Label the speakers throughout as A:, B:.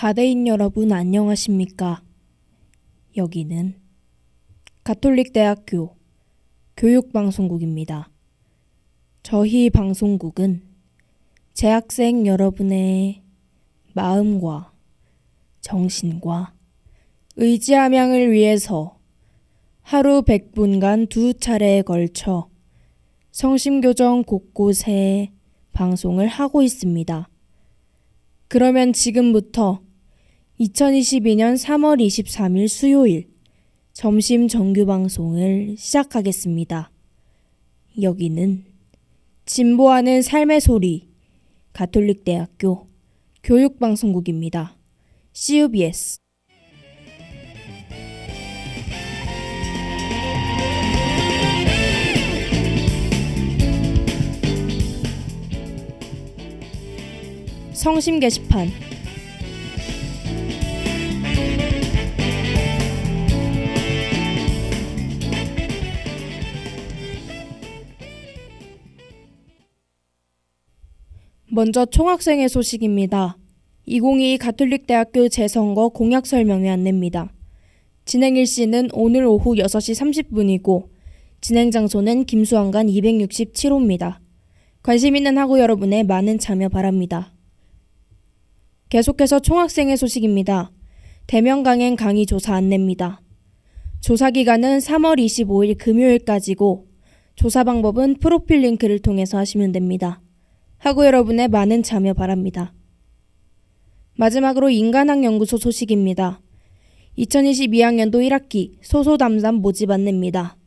A: 가대인 여러분 안녕하십니까? 여기는 가톨릭대학교 교육방송국입니다. 저희 방송국은 재학생 여러분의 마음과 정신과 의지함양을 위해서 하루 100분간 2차례에 걸쳐 성심교정 곳곳에 방송을 하고 있습니다. 그러면 지금부터 2022년 3월 23일 수요일 점심 정규 방송을 시작하겠습니다. 여기는 진보하는 삶의 소리 가톨릭대학교 교육방송국입니다. CUBS 성심 게시판 먼저 총학생회 소식입니다. 2022 가톨릭대학교 재선거 공약 설명회 안내입니다. 진행 일시는 오늘 오후 6시 30분이고 진행 장소는 김수환관 267호입니다. 관심 있는 학우 여러분의 많은 참여 바랍니다. 계속해서 총학생회 소식입니다. 대면 강행 강의 조사 안내입니다. 조사 기간은 3월 25일 금요일까지고 조사 방법은 프로필 링크를 통해서 하시면 됩니다. 학우 여러분의 많은 참여 바랍니다. 마지막으로 인간학연구소 소식입니다. 2022학년도 1학기 소소 담당 모집 안내입니다.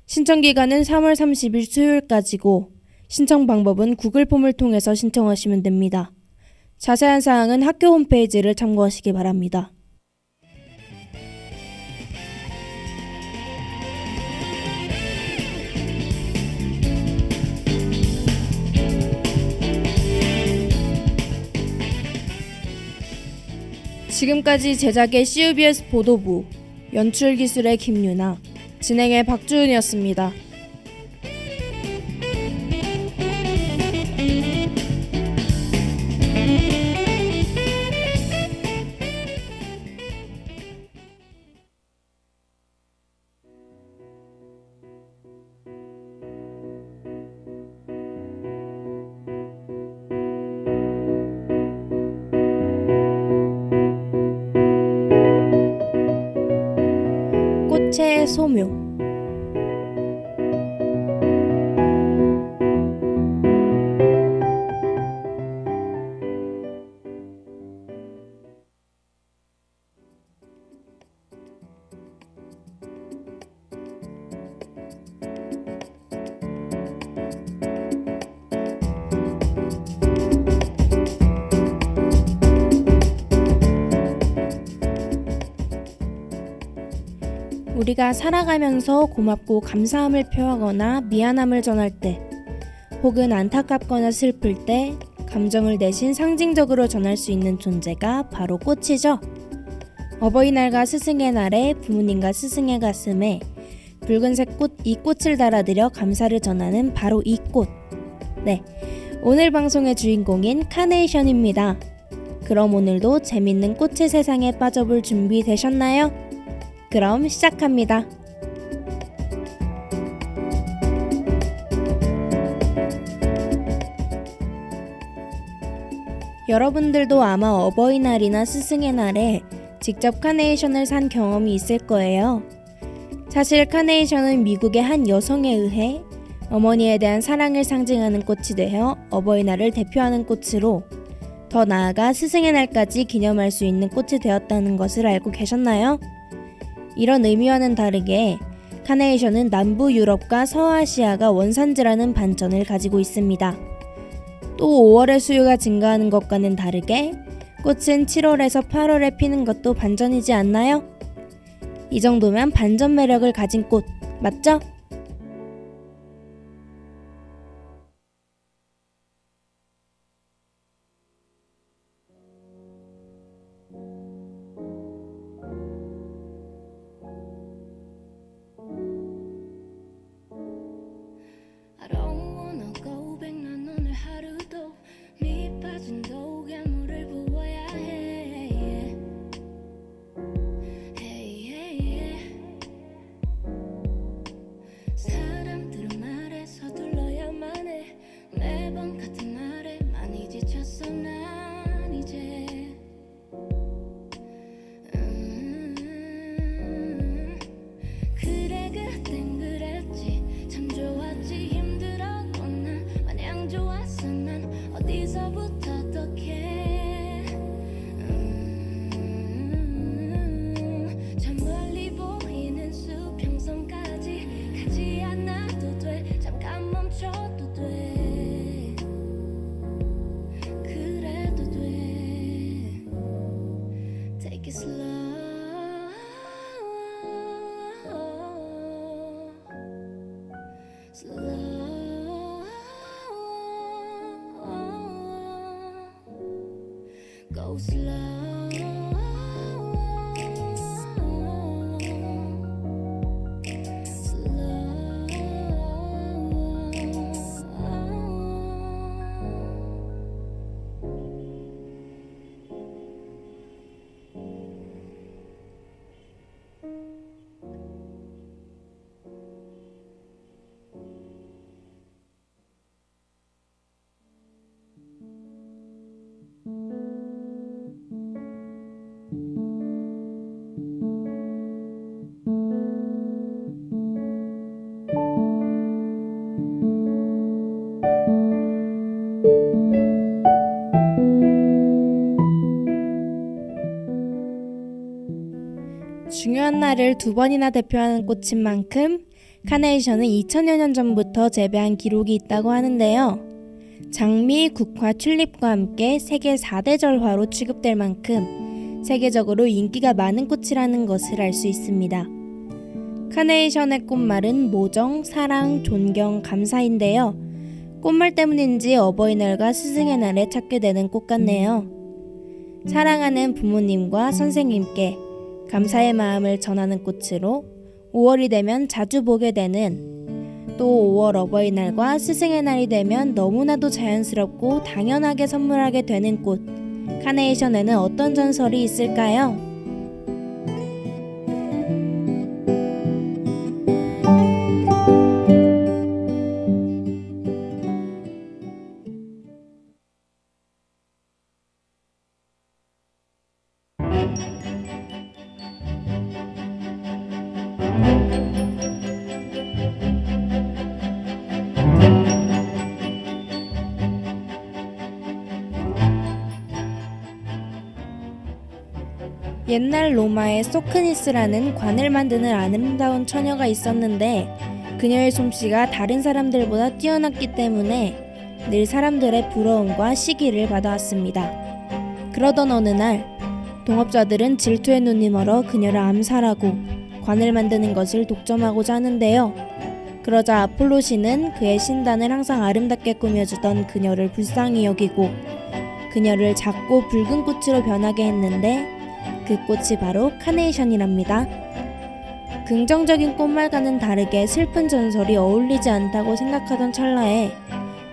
A: 신청 기간은 3월 30일 수요일까지고 신청 방법은 구글 폼을 통해서 신청하시면 됩니다. 자세한 사항은 학교 홈페이지를 참고하시기 바랍니다. 지금까지 제작의 CUBS 보도부, 연출기술의 김유나, 진행의 박주은이었습니다. 꽃의 소묘 우리가 살아가면서 고맙고 감사함을 표하거나 미안함을 전할 때 혹은 안타깝거나 슬플 때 감정을 대신 상징적으로 전할 수 있는 존재가 바로 꽃이죠. 어버이날과 스승의 날에 부모님과 스승의 가슴에 붉은색 꽃, 이 꽃을 달아드려 감사를 전하는 바로 이 꽃. 네, 오늘 방송의 주인공인 카네이션입니다. 그럼 오늘도 재밌는 꽃의 세상에 빠져볼 준비 되셨나요? 그럼 시작합니다. 여러분들도 아마 어버이날이나 스승의 날에 직접 카네이션을 산 경험이 있을 거예요. 사실 카네이션은 미국의 한 여성에 의해 어머니에 대한 사랑을 상징하는 꽃이 되어 어버이날을 대표하는 꽃으로 더 나아가 스승의 날까지 기념할 수 있는 꽃이 되었다는 것을 알고 계셨나요? 이런 의미와는 다르게 카네이션은 남부 유럽과 서아시아가 원산지라는 반전을 가지고 있습니다. 또 5월에 수요가 증가하는 것과는 다르게 꽃은 7월에서 8월에 피는 것도 반전이지 않나요? 이 정도면 반전 매력을 가진 꽃, 맞죠?
B: Go slow.
A: 중요한 날을 두 번이나 대표하는 꽃인 만큼 카네이션은 2000여 년 전부터 재배한 기록이 있다고 하는데요. 장미, 국화, 튤립과 함께 세계 4대 절화로 취급될 만큼 세계적으로 인기가 많은 꽃이라는 것을 알 수 있습니다. 카네이션의 꽃말은 모정, 사랑, 존경, 감사인데요. 꽃말 때문인지 어버이날과 스승의 날에 찾게 되는 꽃 같네요. 사랑하는 부모님과 선생님께 감사의 마음을 전하는 꽃으로 5월이 되면 자주 보게 되는, 또 5월 어버이날과 스승의 날이 되면 너무나도 자연스럽고 당연하게 선물하게 되는 꽃, 카네이션에는 어떤 전설이 있을까요? 옛날 로마에 소크니스라는 관을 만드는 아름다운 처녀가 있었는데 그녀의 솜씨가 다른 사람들보다 뛰어났기 때문에 늘 사람들의 부러움과 시기를 받아왔습니다. 그러던 어느 날 동업자들은 질투의 눈이 멀어 그녀를 암살하고 관을 만드는 것을 독점하고자 하는데요. 그러자 아폴로 신은 그의 신단을 항상 아름답게 꾸며주던 그녀를 불쌍히 여기고 그녀를 작고 붉은 꽃으로 변하게 했는데 그 꽃이 바로 카네이션이랍니다. 긍정적인 꽃말과는 다르게 슬픈 전설이 어울리지 않다고 생각하던 찰나에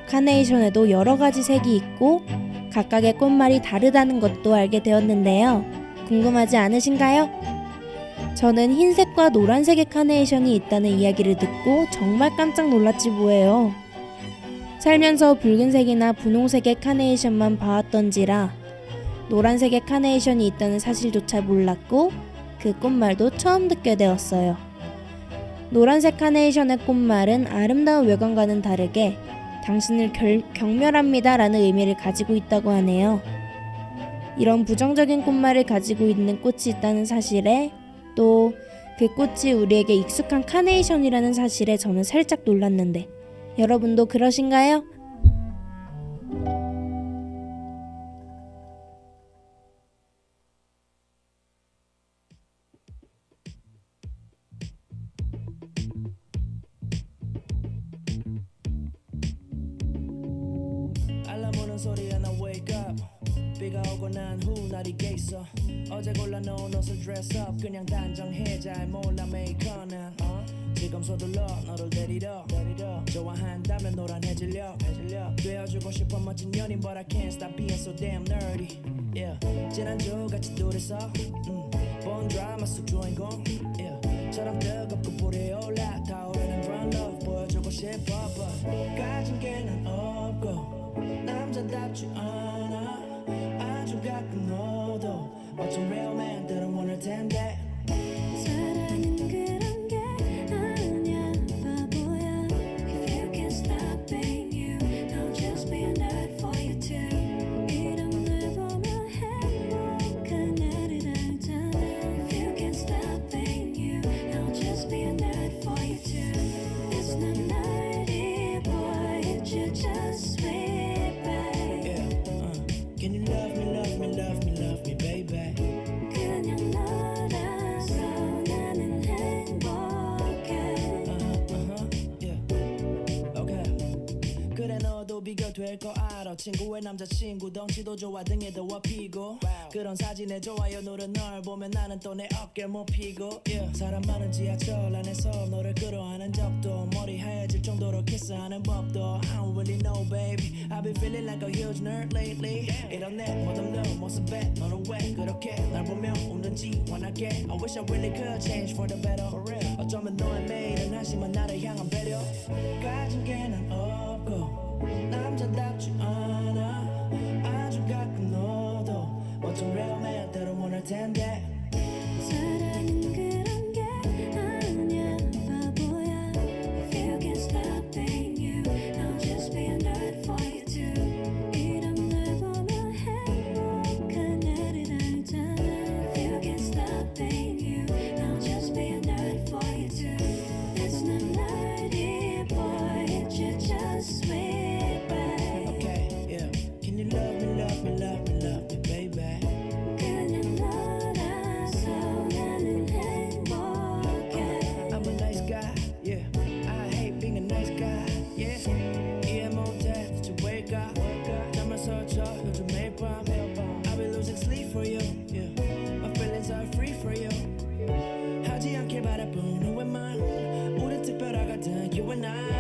A: 카네이션에도 여러 가지 색이 있고 각각의 꽃말이 다르다는 것도 알게 되었는데요. 궁금하지 않으신가요? 저는 흰색과 노란색의 카네이션이 있다는 이야기를 듣고 정말 깜짝 놀랐지 뭐예요. 살면서 붉은색이나 분홍색의 카네이션만 봐왔던지라 노란색의 카네이션이 있다는 사실조차 몰랐고 그 꽃말도 처음 듣게 되었어요. 노란색 카네이션의 꽃말은 아름다운 외관과는 다르게 당신을 경멸합니다 라는 의미를 가지고 있다고 하네요. 이런 부정적인 꽃말을 가지고 있는 꽃이 있다는 사실에 또 그 꽃이 우리에게 익숙한 카네이션이라는 사실에 저는 살짝 놀랐는데 여러분도 그러신가요?
C: 알람 오는 소리에 나 wake up. 비가 오고 난 후 날이 개 있어. 어제 골라놓은 옷을 dress up. 그냥 단정해 잘 몰라 메이커는 지금 서둘러 너를 데리러 좋아한다면 노란해질려 되어주고 싶어 멋진 연인 But I can't stop being so damn nerdy. Yeah. 지난주같이 둘이서 본 드라마 속 주인공 처럼 뜨겁고 불이 올라 타오르는 brown love 보여주고 싶어 But 가진 게 난 없고 남자답지 않아 아주 가끔 너도 어쩜 real man들은 원할 텐데
B: 사랑은 그런 게 아니야 바보야. If you can't stop being you, I'll just be a nerd for you too. 이런 날 보면 행복한 나를 알잖아. If you can't stop being you, I'll just be a nerd for you too. It's not nerdy boy, it's you just sweet babe.
C: Can you love me, love me, love me, love me, baby?
B: 그냥 너랑
C: 비교될 거 알아 친구의 남자친구 덩치도 좋아 등에 더워 피고 그런 사진에 좋아요 누른 널 보면 나는 또 내 어깨를 못 피고 사람 많은 지하철 안에서 너를 끌어안은 적도 머리 하얘질 정도로 키스하는 법도 I don't really know baby I've been feeling like a huge nerd lately 이런 내 멋없는 모습에 너는 왜 그렇게 날 보며 웃는지 원할게 I wish I really could change for the better 어쩌면 너의 매일은 한심한 나를 향한 배려 가진 게 난 없고 남자답지 않아 아주 가끔 너도 뭐좀 real 때로 원할 텐데
B: 사랑은 그런 게 아니야 바보야 If you can't stop being you I'll just be a nerd for you too 이런 날 보면 행복한 나를 알잖아 If you can't stop being you I'll just be a nerd for you too It's not nerdy boy It's just sweet babe
C: Okay, yeah Can you love me, love me, love me, love me, baby
B: 그냥 너라서 나는 행복해
C: I'm a nice guy, yeah I hate being a nice guy, yeah 이해 못해 대체 왜일까 잠을 설쳐 요즘 매일 밤 I've been losing sleep for you, yeah My feelings are free for you 하지 않길 바라본 후회만 우린 특별하거든 You and I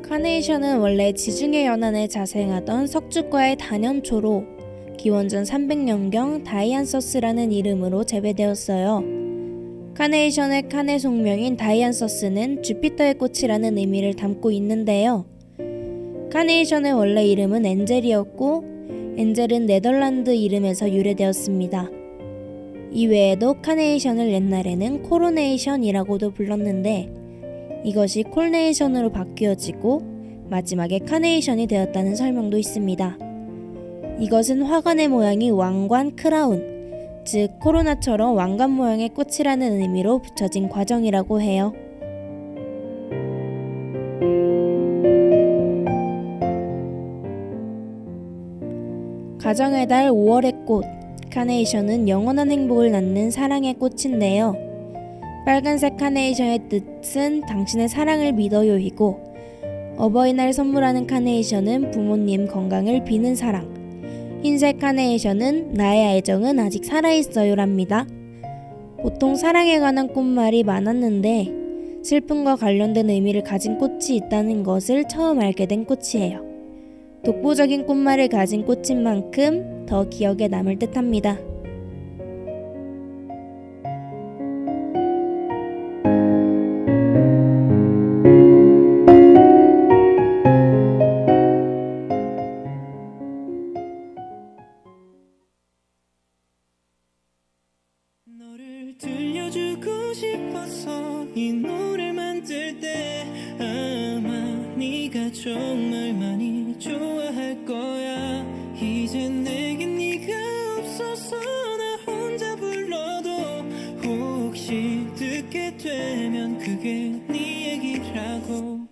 A: 카네이션은 원래 지중해 연안에 자생하던 석주과의 단연초로 기원전 300년경 다이안서스라는 이름으로 재배되었어요. 카네이션의 카네 속명인 다이안서스는 주피터의 꽃이라는 의미를 담고 있는데요. 카네이션의 원래 이름은 엔젤이었고 엔젤은 네덜란드 이름에서 유래되었습니다. 이외에도 카네이션을 옛날에는 코로네이션이라고도 불렀는데 이것이 콜네이션으로 바뀌어지고 마지막에 카네이션이 되었다는 설명도 있습니다. 이것은 화관의 모양이 왕관 크라운, 즉 코로나처럼 왕관 모양의 꽃이라는 의미로 붙여진 과정이라고 해요. 가정의 달 5월의 꽃, 카네이션은 영원한 행복을 낳는 사랑의 꽃인데요. 빨간색 카네이션의 뜻은 당신의 사랑을 믿어요이고 어버이날 선물하는 카네이션은 부모님 건강을 비는 사랑, 흰색 카네이션은 나의 애정은 아직 살아있어요랍니다. 보통 사랑에 관한 꽃말이 많았는데 슬픔과 관련된 의미를 가진 꽃이 있다는 것을 처음 알게 된 꽃이에요. 독보적인 꽃말을 가진 꽃인 만큼 더 기억에 남을 듯합니다.
D: 너를 들려주고 싶어서 이 노래를 만들 때 아마 네가 정말 많이 좋아할 거야. 이제 내겐 네가 없어서 나 혼자 불러도 혹시 듣게 되면 그게 네 얘기라고.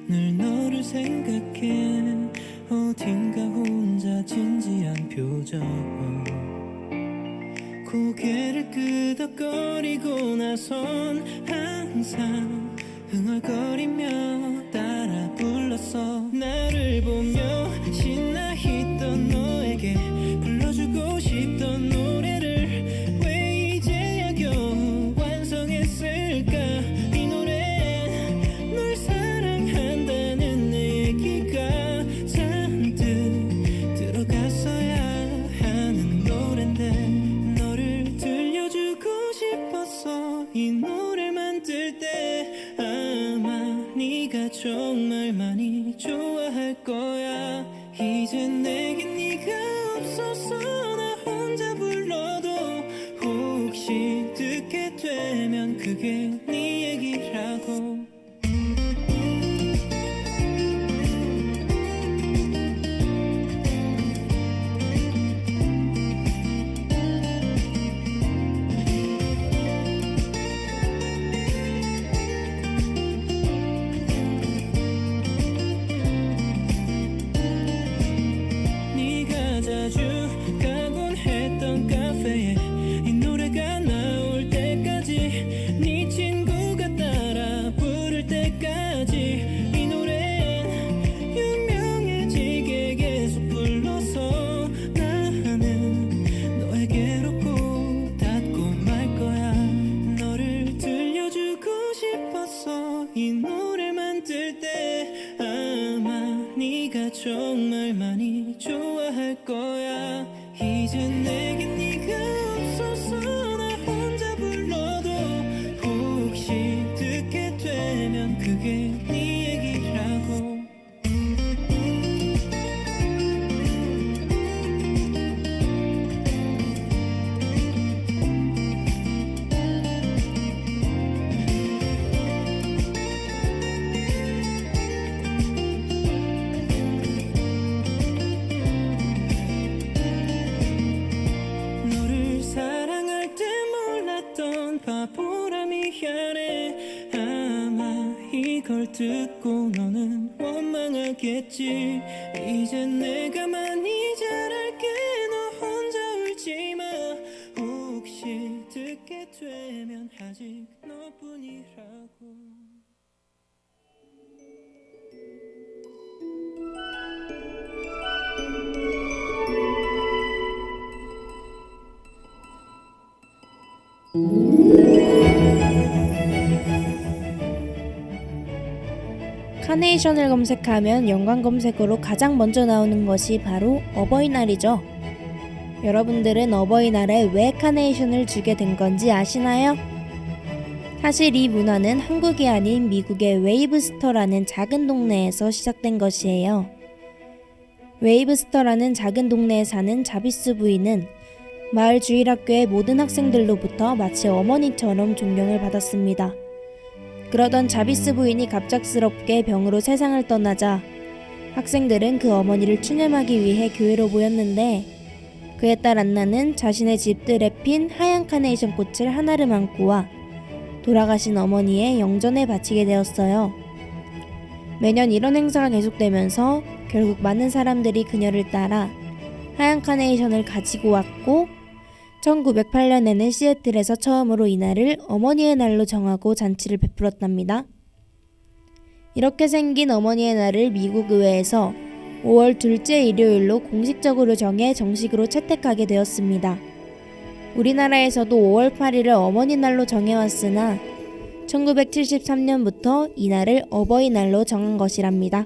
D: 늘 너를 생각해 어딘가 혼자 진지한 표정 고개를 끄덕거리고 나선 항상 흥얼거리며 따라 불렀어. 나를 보며 신나 있던 너에게 불러주고 싶던 노래를 왜 이제야 겨우 완성했을까. 이 노래엔 널 사랑한다는 내 얘기가 잔뜩 들어갔어야 하는 노랜데 너를 들려주고 정말 많이 좋아할 거야. 이제 내겐 네가 없어서 나 혼자 불러도 혹시 듣게 되면 그게 네 얘기라고. 네가 자주 가곤 했던 카페에 이 노래가 나올 때까지 네 친구가 따라 부를 때까지 이 노래는 유명해지게 계속 불러서 나는 너에게로 꼭 닿고 말 거야. 너를 들려주고 싶어서 이 노래 만들 때 아마 네가 정말 많이 좋아할 거야. 이제 내겐 네가 없어서 나 혼자 불러도 혹시 듣게 되면 그게 네 얘기라고. 너를 사랑할 때 몰랐던 바보라 미안해. 아마 이걸 듣고 너는 원망하겠지. 이제 내가 많이 잘할게. 너 혼자 울지마. 혹시 듣게 되면 아직 너뿐이라고.
A: 카네이션을 검색하면 연관 검색어로 가장 먼저 나오는 것이 바로 어버이날이죠. 여러분들은 어버이날에 왜 카네이션을 주게 된 건지 아시나요? 사실 이 문화는 한국이 아닌 미국의 웨이브스터라는 작은 동네에서 시작된 것이에요. 웨이브스터라는 작은 동네에 사는 자비스 부인은 마을 주일학교의 모든 학생들로부터 마치 어머니처럼 존경을 받았습니다. 그러던 자비스 부인이 갑작스럽게 병으로 세상을 떠나자 학생들은 그 어머니를 추념하기 위해 교회로 모였는데, 그에 딸 안나는 자신의 집들에 핀 하얀 카네이션 꽃을 하나를 안고 와 돌아가신 어머니의 영전에 바치게 되었어요. 매년 이런 행사가 계속되면서 결국 많은 사람들이 그녀를 따라 하얀 카네이션을 가지고 왔고, 1908년에는 시애틀에서 처음으로 이날을 어머니의 날로 정하고 잔치를 베풀었답니다. 이렇게 생긴 어머니의 날을 미국 의회에서 5월 둘째 일요일로 공식적으로 정해 정식으로 채택하게 되었습니다. 우리나라에서도 5월 8일을 어머니 날로 정해왔으나 1973년부터 이날을 어버이날로 정한 것이랍니다.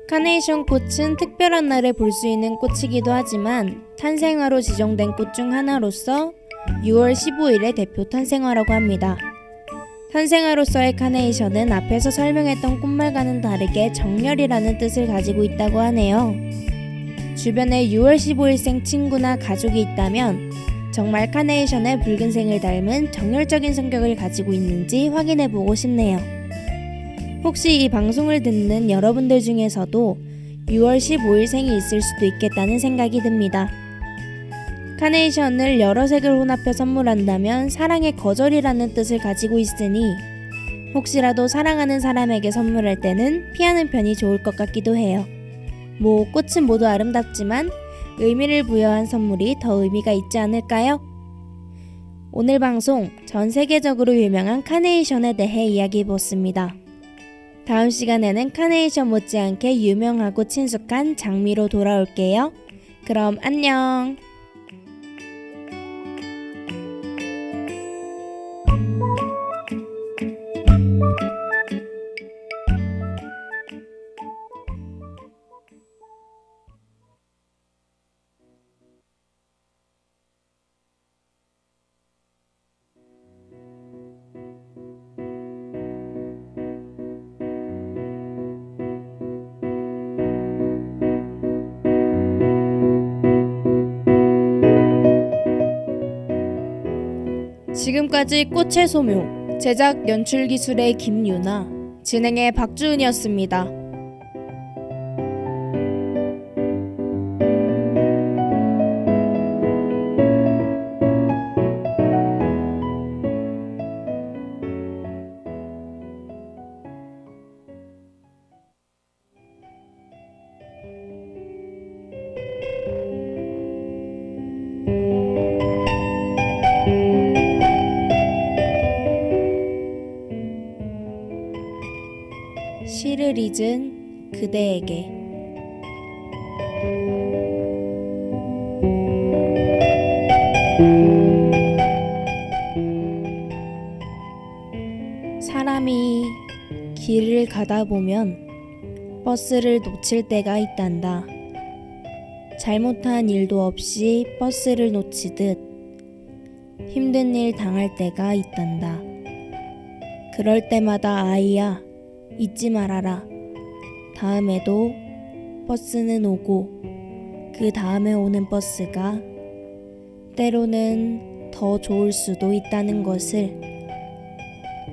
A: 카네이션 꽃은 특별한 날에 볼 수 있는 꽃이기도 하지만 탄생화로 지정된 꽃 중 하나로서 6월 15일의 대표 탄생화라고 합니다. 탄생화로서의 카네이션은 앞에서 설명했던 꽃말과는 다르게 정열이라는 뜻을 가지고 있다고 하네요. 주변에 6월 15일생 친구나 가족이 있다면 정말 카네이션의 붉은색을 닮은 정열적인 성격을 가지고 있는지 확인해보고 싶네요. 혹시 이 방송을 듣는 여러분들 중에서도 6월 15일생이 있을 수도 있겠다는 생각이 듭니다. 카네이션을 여러 색을 혼합해 선물한다면 사랑의 거절이라는 뜻을 가지고 있으니 혹시라도 사랑하는 사람에게 선물할 때는 피하는 편이 좋을 것 같기도 해요. 뭐 꽃은 모두 아름답지만 의미를 부여한 선물이 더 의미가 있지 않을까요? 오늘 방송 전 세계적으로 유명한 카네이션에 대해 이야기해보았습니다. 다음 시간에는 카네이션 못지않게 유명하고 친숙한 장미로 돌아올게요. 그럼 안녕. 지금까지 꽃의 소묘, 제작 연출기술의 김유나, 진행의 박주은이었습니다. 시를 잊은 그대에게. 사람이 길을 가다 보면 버스를 놓칠 때가 있단다. 잘못한 일도 없이 버스를 놓치듯 힘든 일 당할 때가 있단다. 그럴 때마다 아이야, 잊지 말아라. 다음에도 버스는 오고 그 다음에 오는 버스가 때로는 더 좋을 수도 있다는 것을.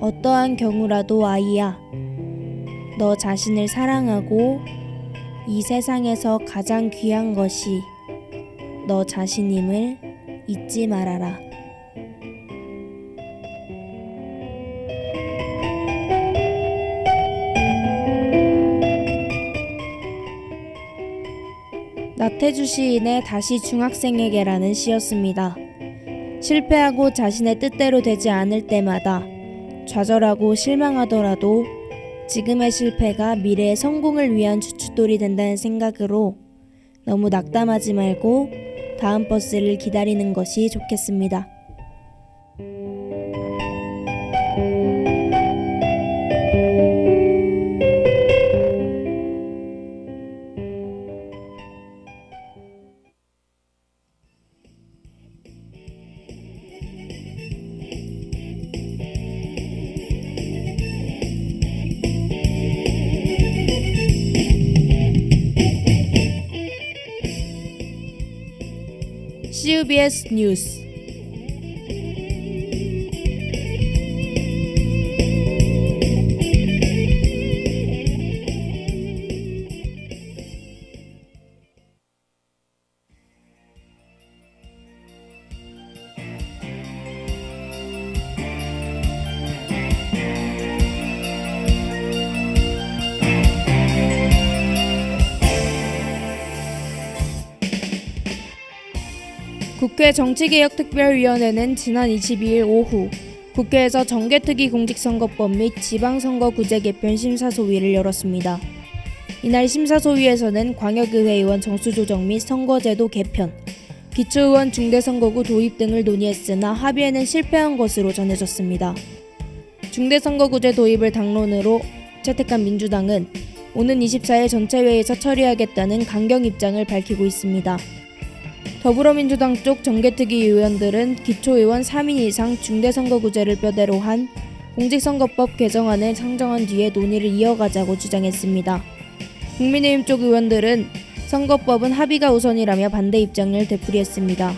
A: 어떠한 경우라도 아이야, 너 자신을 사랑하고 이 세상에서 가장 귀한 것이 너 자신임을 잊지 말아라. 나태주 시인의 다시 중학생에게라는 시였습니다. 실패하고 자신의 뜻대로 되지 않을 때마다 좌절하고 실망하더라도 지금의 실패가 미래의 성공을 위한 주춧돌이 된다는 생각으로 너무 낙담하지 말고 다음 버스를 기다리는 것이 좋겠습니다. CUBS 뉴스. 국회 정치개혁특별위원회는 지난 22일 오후 국회에서 정개특위 공직선거법 및 지방선거구제 개편 심사소위를 열었습니다. 이날 심사소위에서는 광역의회 의원 정수조정 및 선거제도 개편, 기초의원 중대선거구 도입 등을 논의했으나 합의에는 실패한 것으로 전해졌습니다. 중대선거구제 도입을 당론으로 채택한 민주당은 오는 24일 전체회의에서 처리하겠다는 강경 입장을 밝히고 있습니다. 더불어민주당 쪽 정개특위 의원들은 기초의원 3인 이상 중대선거구제를 뼈대로 한 공직선거법 개정안을 상정한 뒤에 논의를 이어가자고 주장했습니다. 국민의힘 쪽 의원들은 선거법은 합의가 우선이라며 반대 입장을 되풀이했습니다.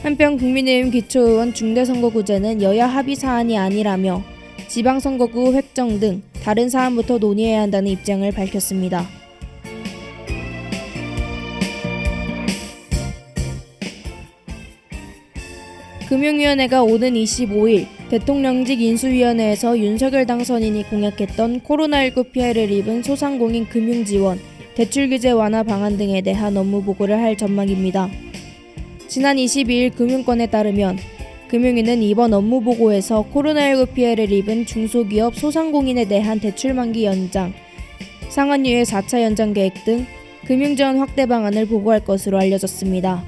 A: 한편 국민의힘 기초의원 중대선거구제는 여야 합의 사안이 아니라며 지방선거구 획정 등 다른 사안부터 논의해야 한다는 입장을 밝혔습니다. 금융위원회가 오는 25일 대통령직 인수위원회에서 윤석열 당선인이 공약했던 코로나19 피해를 입은 소상공인 금융지원, 대출규제 완화 방안 등에 대한 업무보고를 할 전망입니다. 지난 22일 금융권에 따르면 금융위는 이번 업무보고에서 코로나19 피해를 입은 중소기업 소상공인에 대한 대출만기 연장, 상환유예 4차 연장 계획 등 금융지원 확대 방안을 보고할 것으로 알려졌습니다.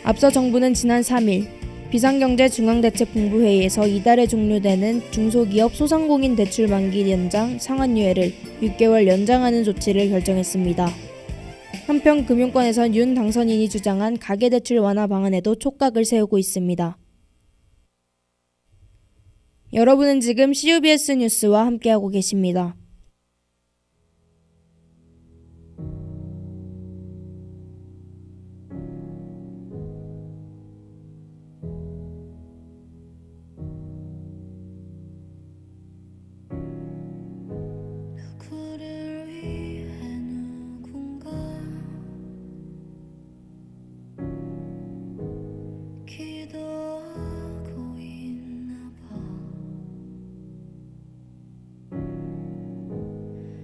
A: 앞서 정부는 지난 3일 비상경제중앙대책본부회의에서 이달에 종료되는 중소기업 소상공인 대출 만기 연장 상환유예를 6개월 연장하는 조치를 결정했습니다. 한편 금융권에선 윤 당선인이 주장한 가계대출 완화 방안에도 촉각을 세우고 있습니다. 여러분은 지금 CUBS 뉴스와 함께하고 계십니다.
B: 누구를 위해 누군가 기도하고 있나 봐.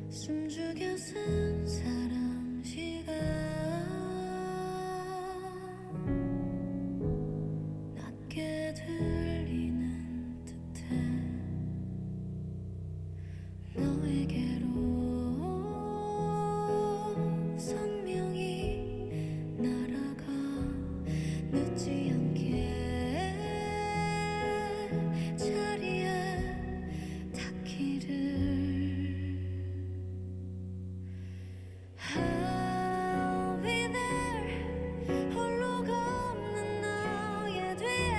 B: 숨죽여 쓴 사랑 시간 낮게 들리는 듯해 너에게로 선명히 날아가 늦지 않게 자리에 닿기를. I'll be there 홀로 걷는 너의 뒤에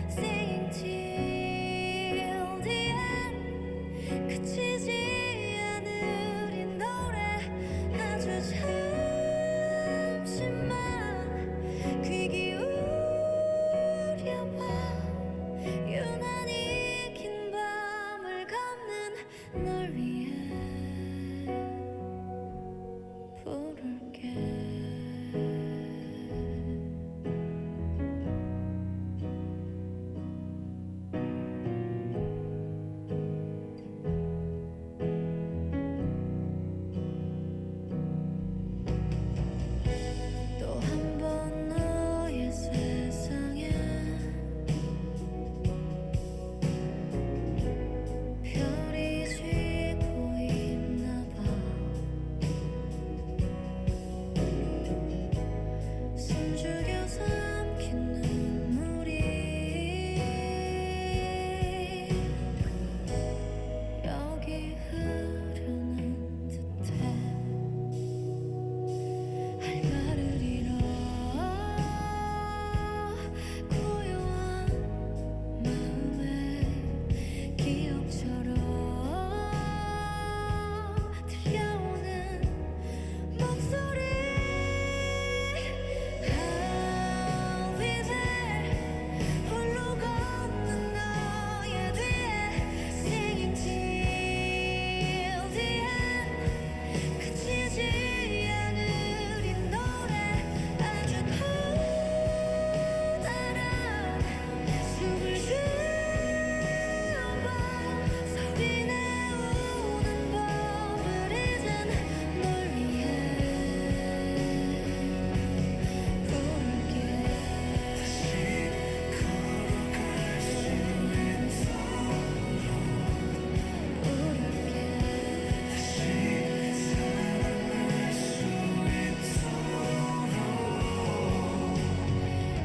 B: Singing till the end 그치지 않을 이 노래 아주 잠시만 귀 기울여봐. 유난히 긴 밤을 걷는 널 위해 부를게. 또 한 번 너의 세상에 별이 지고 있나 봐. 숨죽여 삼킨 눈물이 여기 흐르는 듯해. 할 말을 잃어 고요한 마음에 기억처럼 들려오는 목소리. I'll be there 홀로 걷는 너의 뒤에 Singing till the end 그치지 않을 이 노래 아주 커다란 숨을 쉬어봐. 소리 내우는 법을 잊은 널 위해 부를게.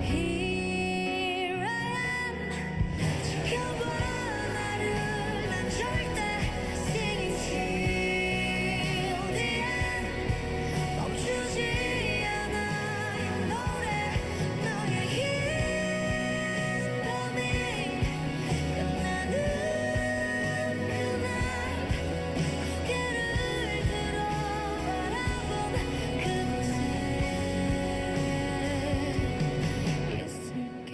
B: Here I am 지켜봐 나를 난 절대 Singing till the end 멈추지 않아 이 노래. 너의 긴 밤이 끝나는 그날 고개를 들어 바라본 그곳에 있을게.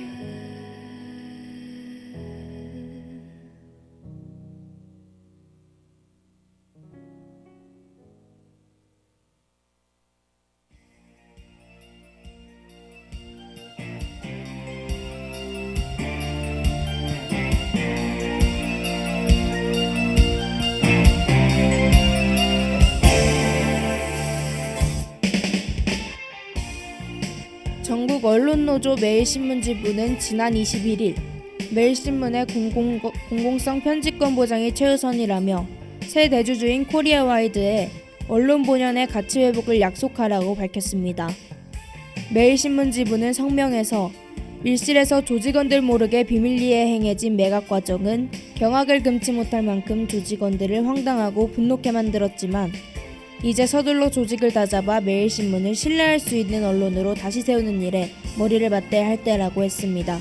A: 전국 언론노조 매일신문지부는 지난 21일 매일신문의 공공성 편집권 보장이 최우선이라며 새 대주주인 코리아와이드에 언론 본연의 가치 회복을 약속하라고 밝혔습니다. 매일신문 지부는 성명에서 밀실에서 조직원들 모르게 비밀리에 행해진 매각 과정은 경악을 금치 못할 만큼 조직원들을 황당하고 분노케 만들었지만 이제 서둘러 조직을 다잡아 매일신문을 신뢰할 수 있는 언론으로 다시 세우는 일에 머리를 맞대야 할 때라고 했습니다.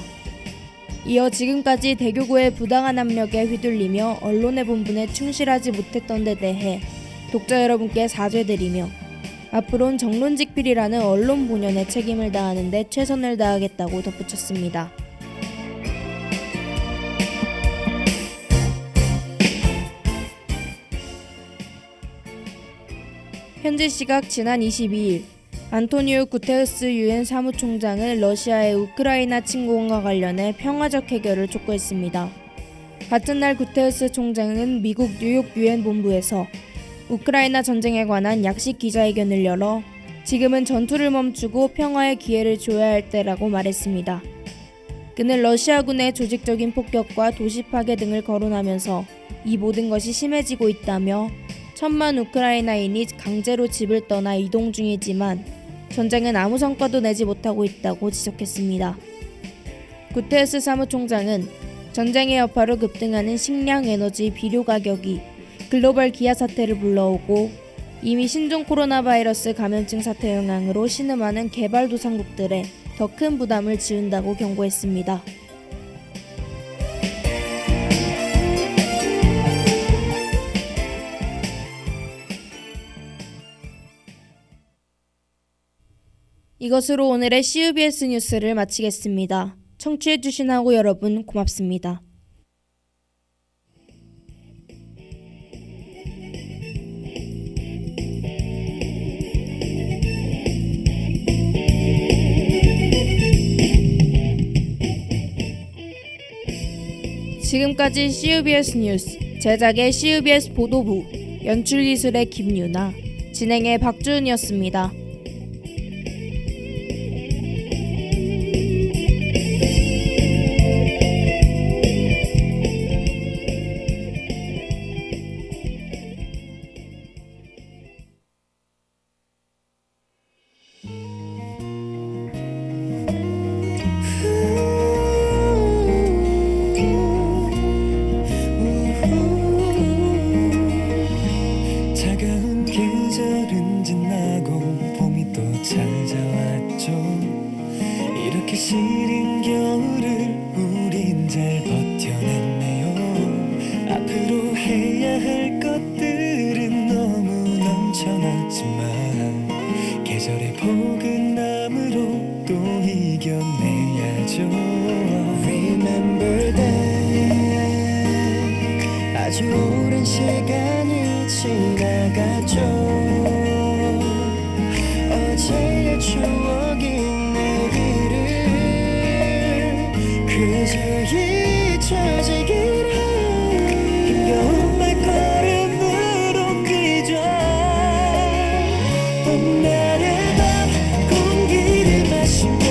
A: 이어 지금까지 대교구의 부당한 압력에 휘둘리며 언론의 본분에 충실하지 못했던 데 대해 독자 여러분께 사죄드리며 앞으로는 정론직필이라는 언론 본연의 책임을 다하는 데 최선을 다하겠다고 덧붙였습니다. 현지 시각 지난 22일 안토니오 구테르스 유엔 사무총장은 러시아의 우크라이나 침공과 관련해 평화적 해결을 촉구했습니다. 같은 날 구테르스 총장은 미국 뉴욕 유엔 본부에서 우크라이나 전쟁에 관한 약식 기자회견을 열어 지금은 전투를 멈추고 평화의 기회를 줘야 할 때라고 말했습니다. 그는 러시아군의 조직적인 폭격과 도시 파괴 등을 거론하면서 이 모든 것이 심해지고 있다며 1,000만 우크라이나인이 강제로 집을 떠나 이동 중이지만 전쟁은 아무 성과도 내지 못하고 있다고 지적했습니다. 구테르스 사무총장은 전쟁의 여파로 급등하는 식량, 에너지, 비료 가격이 글로벌 기아 사태를 불러오고 이미 신종 코로나 바이러스 감염증 사태 영향으로 신음하는 개발도상국들에 더 큰 부담을 지운다고 경고했습니다. 이것으로 오늘의 CUBS 뉴스를 마치겠습니다. 청취해주신 하고 여러분 고맙습니다. 지금까지 CUBS 뉴스, 제작의 CUBS 보도부, 연출기술의 김유나, 진행의 박주은이었습니다.
D: 차가운 계절은 지나고 봄이 또 찾아왔죠. 이렇게 시린 겨울을 우린 잘 버텨냈네요. 앞으로 해야 할 것들은 너무 넘쳐났지만 계절의 포근함으로 또 이겨내야죠. Remember that 아주 오랜 시간이 지나갔죠. 어제의 추억이 내일을 그저 잊혀지기를 힘겨운 발걸음으로 뛰죠. 봄날의 밤 공기를 마시며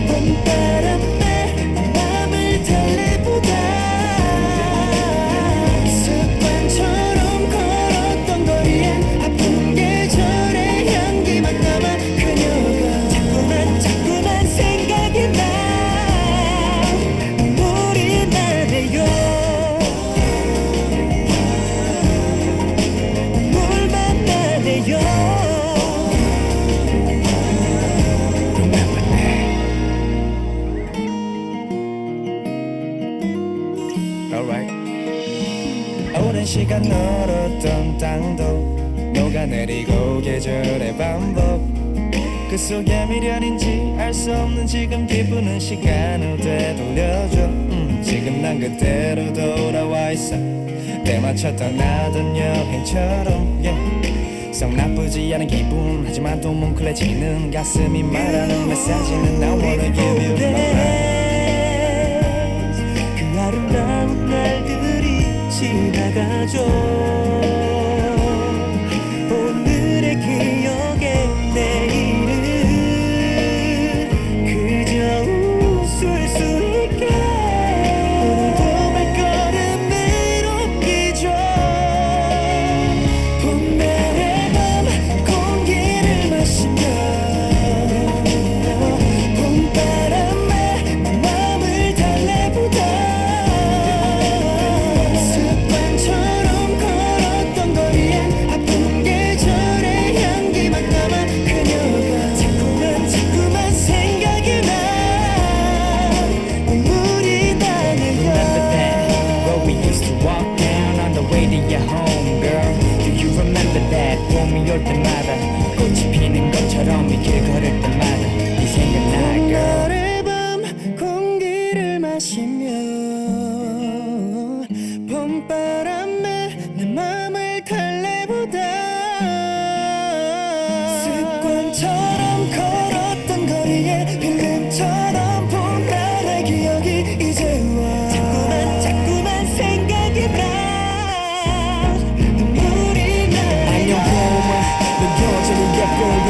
D: 봄바람에 맘을 달래보다 습관처럼 걸었던 거리에 아픈 계절의 향기만 남아 그녀가 자꾸만 생각이 나. 눈물이 나네요. 눈물만 나네요. Alright. 오랜 시간 얼었던 땅도 녹아내리고 계절의 반복 그 속에 미련인지 알 수 없는 지금 기쁘는 시간을 되돌려줘. 지금 난 그대로 돌아와 있어 때맞춰 떠나던 여행처럼 썩 나쁘지 않은 기분 하지만 또 뭉클해지는 가슴이 말하는 메시지는 I wanna give you my best. 그 아름다운 날들이 지나가죠. 오늘의 기억에 내일은 그저 웃을 수 home girl Do you remember that 봄이 올 때마다 꽃이 피는 것처럼 이 길 걸을 때마다 네 생각나 girl 봄날의 밤 공기를 마시며 봄바람에 내 맘을 달래보다 습관처럼 걸었던 거리에 필름처럼 봄날의 기억이 이제 와 자꾸만 생각이 나 눈물이 나 안녕 봄아 넌 여전히 예쁘구나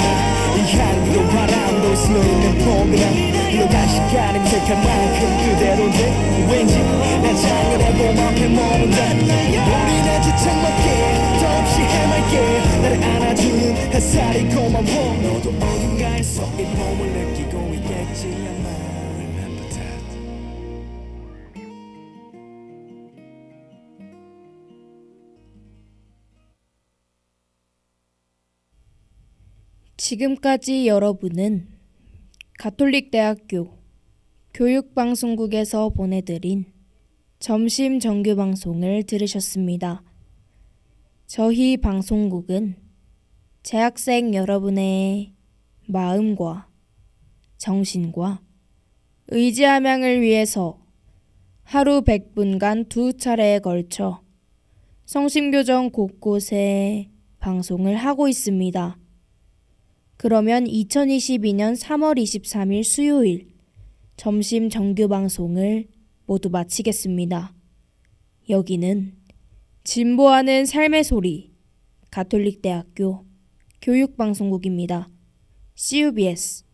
D: 이 향기도 바람도 스며있는 포근함 흘러간 시간이 색한 만큼 그대로인데 왠지 난 작은 봄 앞에 머문다 우린 아주 창밖에 더없이 해맑게 나를 안아주는 햇살이 고마워 너도 어딘가에서 이 봄을 느끼고 있겠지 아마 Remember that
A: 지금까지 여러분은 가톨릭대학교 교육방송국에서 보내드린 점심 정규 방송을 들으셨습니다. 저희 방송국은 재학생 여러분의 마음과 정신과 의지함양을 위해서 하루 100분간 2차례에 걸쳐 성심교정 곳곳에 방송을 하고 있습니다. 그러면 2022년 3월 23일 수요일 점심 정규 방송을 모두 마치겠습니다. 여기는 진보하는 삶의 소리 가톨릭대학교 교육방송국입니다. CUBS